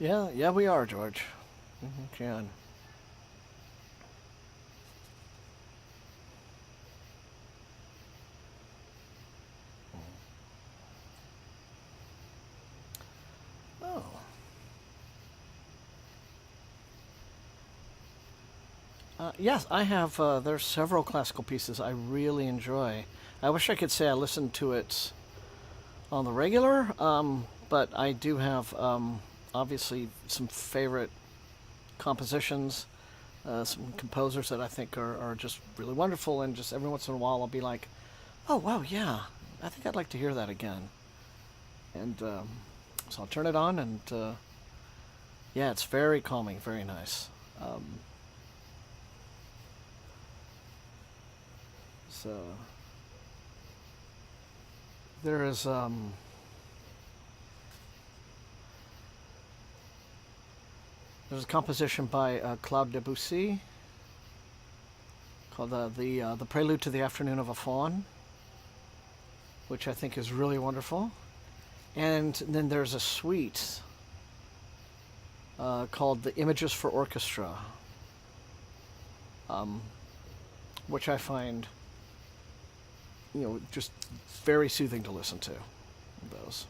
Yeah, we are, George. We can. Oh. Yes, I have. There's several classical pieces I really enjoy. I wish I could say I listened to it on the regular, but I do have obviously some favorite compositions, some composers that I think are just really wonderful, and just every once in a while I'll be like, oh wow, yeah, I think I'd like to hear that again. And so I'll turn it on, and yeah, it's very calming, very nice. So there is there's a composition by Claude Debussy called the Prelude to the Afternoon of a Faun, which I think is really wonderful. And then there's a suite called the Images for Orchestra, which I find, just very soothing to listen to. Those.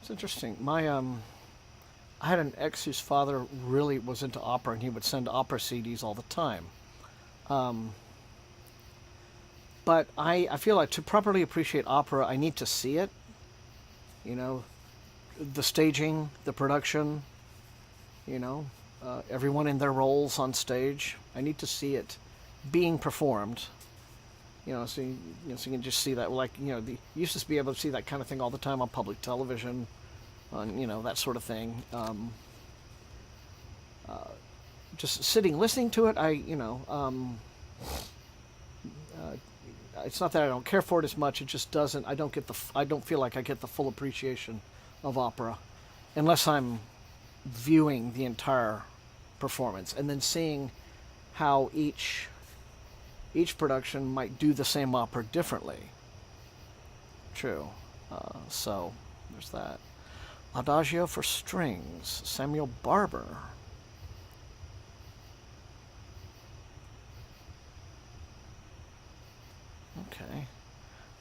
It's interesting. I had an ex whose father really was into opera, and he would send opera CDs all the time. Um, but I feel like to properly appreciate opera, I need to see it. You know, the staging, the production. Everyone in their roles on stage. I need to see it being performed. So you can just see that, like, you used to be able to see that kind of thing all the time on public television, on that sort of thing. Just sitting, listening to it, it's not that I don't care for it as much. It just doesn't. I don't feel like I get the full appreciation of opera, unless I'm viewing the entire performance and then seeing how each production might do the same opera differently. True. So there's that. Adagio for Strings, Samuel Barber. Okay.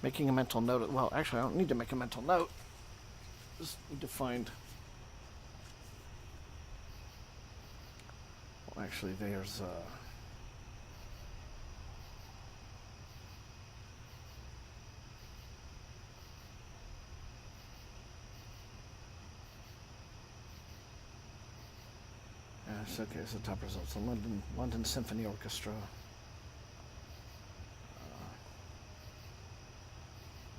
Making a mental note. Well, actually, I don't need to make a mental note. Just need to find. Well, actually, there's. It's okay. It's the top results. The London Symphony Orchestra.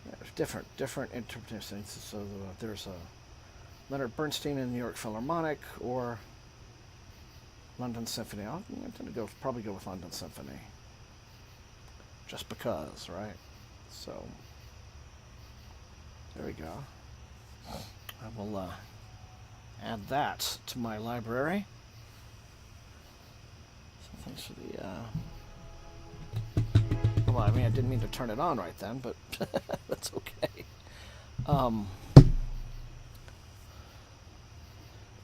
There's different interpretations. So there's Leonard Bernstein in the New York Philharmonic, or London Symphony. I'm going to probably go with London Symphony, just because, right? So there we go. I will add that to my library. So thanks for the. Well, I mean, I didn't mean to turn it on right then, but that's okay.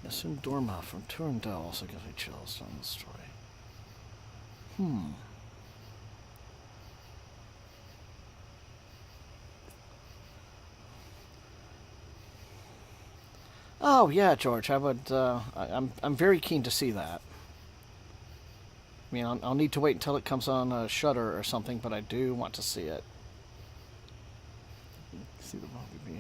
Nassim Dorma from Turandot also gives me chills on the story. Oh yeah, George. I would. I'm very keen to see that. I mean, I'll need to wait until it comes on Shudder or something, but I do want to see it. See the movie.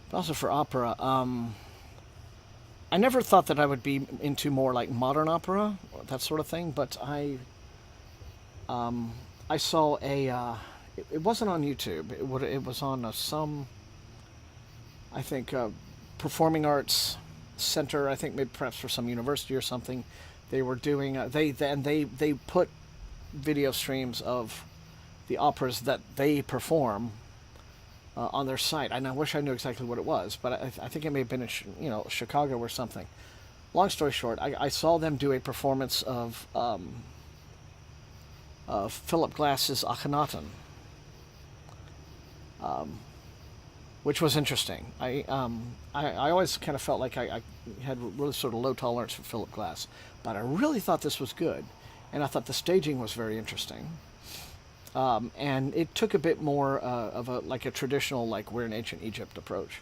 But also for opera, I never thought that I would be into more like modern opera, that sort of thing. But I saw a. It wasn't on YouTube. It was on some. I think performing arts center. I think maybe perhaps for some university or something. They were doing they put video streams of the operas that they perform on their site. And I wish I knew exactly what it was, but I think it may have been in Chicago or something. Long story short, I saw them do a performance of Philip Glass's Akhenaten, which was interesting. I always kind of felt like I had really sort of low tolerance for Philip Glass, but I really thought this was good, and I thought the staging was very interesting. And it took a bit more of a traditional, like we're in ancient Egypt approach.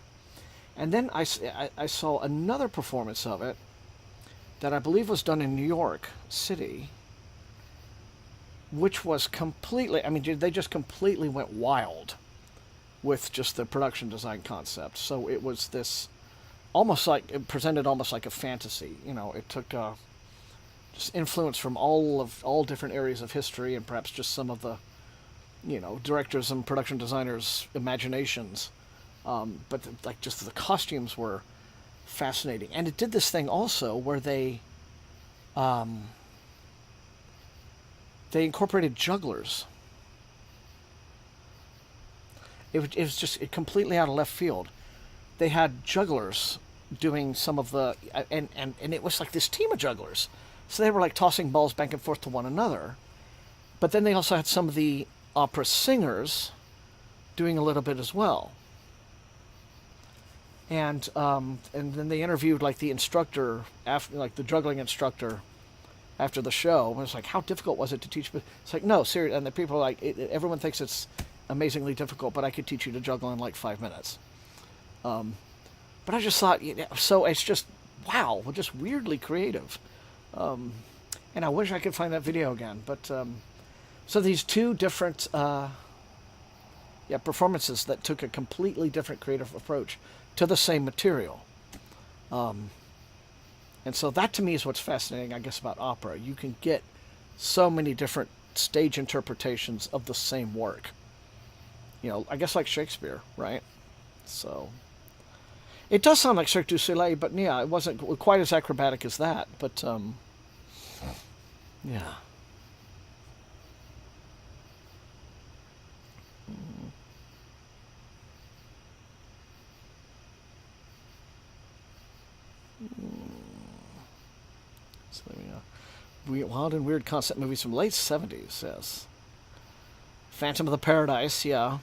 And then I saw another performance of it that I believe was done in New York City, which was completely, I mean, they just completely went wild with just the production design concept. So it was this almost like, it presented almost like a fantasy. It took just influence from all different areas of history, and perhaps just some of the directors and production designers' imaginations. But just the costumes were fascinating. And it did this thing also where they incorporated jugglers. It was just completely out of left field. They had jugglers doing some of the, and it was like this team of jugglers. So they were like tossing balls back and forth to one another. But then they also had some of the opera singers doing a little bit as well. And then they interviewed like the instructor, after, like the juggling instructor, after the show. And it was like, how difficult was it to teach? It's like, no, seriously. And the people are like, everyone thinks it's amazingly difficult, but I could teach you to juggle in like 5 minutes. But I just thought, so it's just, wow, just weirdly creative. And I wish I could find that video again. But so these two different performances that took a completely different creative approach to the same material. And so that to me is what's fascinating, I guess, about opera. You can get so many different stage interpretations of the same work. I guess like Shakespeare, right? So it does sound like Cirque du Soleil, but yeah, it wasn't quite as acrobatic as that. But yeah. So there we go. Wild and weird concept movies from late 70s, yes. Phantom of the Paradise, yeah.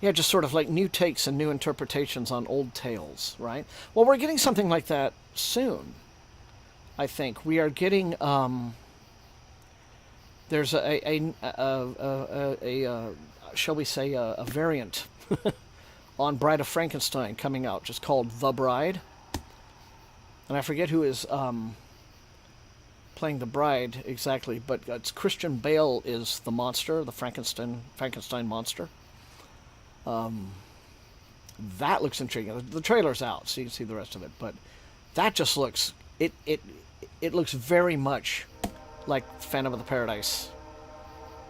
Just sort of like new takes and new interpretations on old tales, right? Well, we're getting something like that soon, I think. We are getting, there's a shall we say, a variant on Bride of Frankenstein coming out, just called The Bride. And I forget who is playing the bride exactly, but it's Christian Bale is the monster, the Frankenstein monster. That looks intriguing. The trailer's out, so you can see the rest of it. But that just looks, it looks very much like Phantom of the Paradise.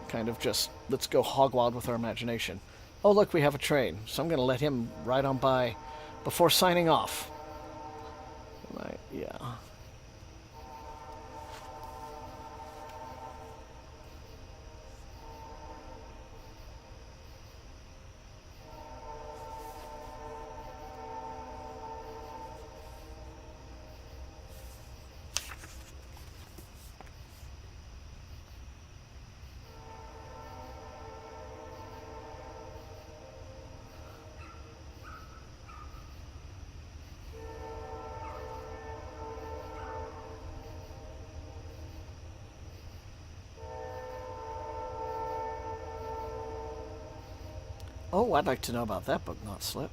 Kind of just, let's go hog wild with our imagination. Oh, look, we have a train. So I'm going to let him ride on by before signing off. Right, yeah. Oh, I'd like to know about that book, not slip.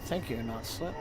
Thank you, not slip.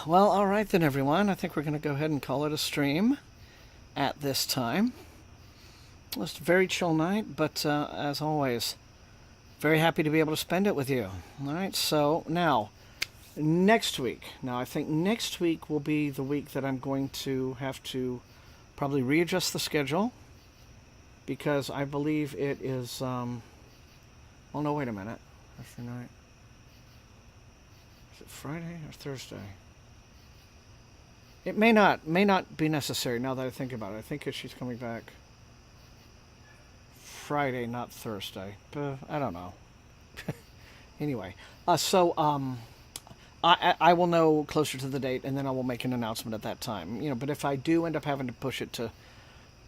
Well, all right then, everyone. I think we're going to go ahead and call it a stream at this time. It was a very chill night, but as always, very happy to be able to spend it with you. All right, so now, next week. Now, I think next week will be the week that I'm going to have to probably readjust the schedule, because I believe it is, well, no, wait a minute. Thursday night. Is it Friday or Thursday? It may not be necessary now that I think about it. I think she's coming back Friday, not Thursday. But I don't know. Anyway, I will know closer to the date, and then I will make an announcement at that time. You know, but if I do end up having to push it to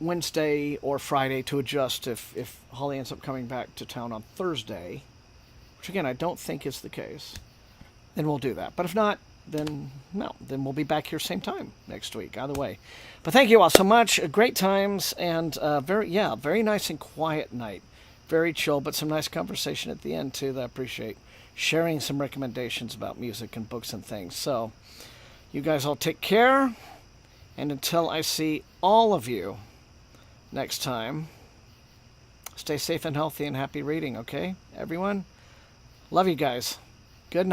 Wednesday or Friday to adjust, if Holly ends up coming back to town on Thursday, which again I don't think is the case, then we'll do that. But if not, then no, then we'll be back here same time next week. Either way, but thank you all so much. Great times, and very nice and quiet night. Very chill, but some nice conversation at the end too that I appreciate. Sharing some recommendations about music and books and things. So you guys all take care, and until I see all of you next time, stay safe and healthy and happy reading, okay, everyone? Love you guys. Good night.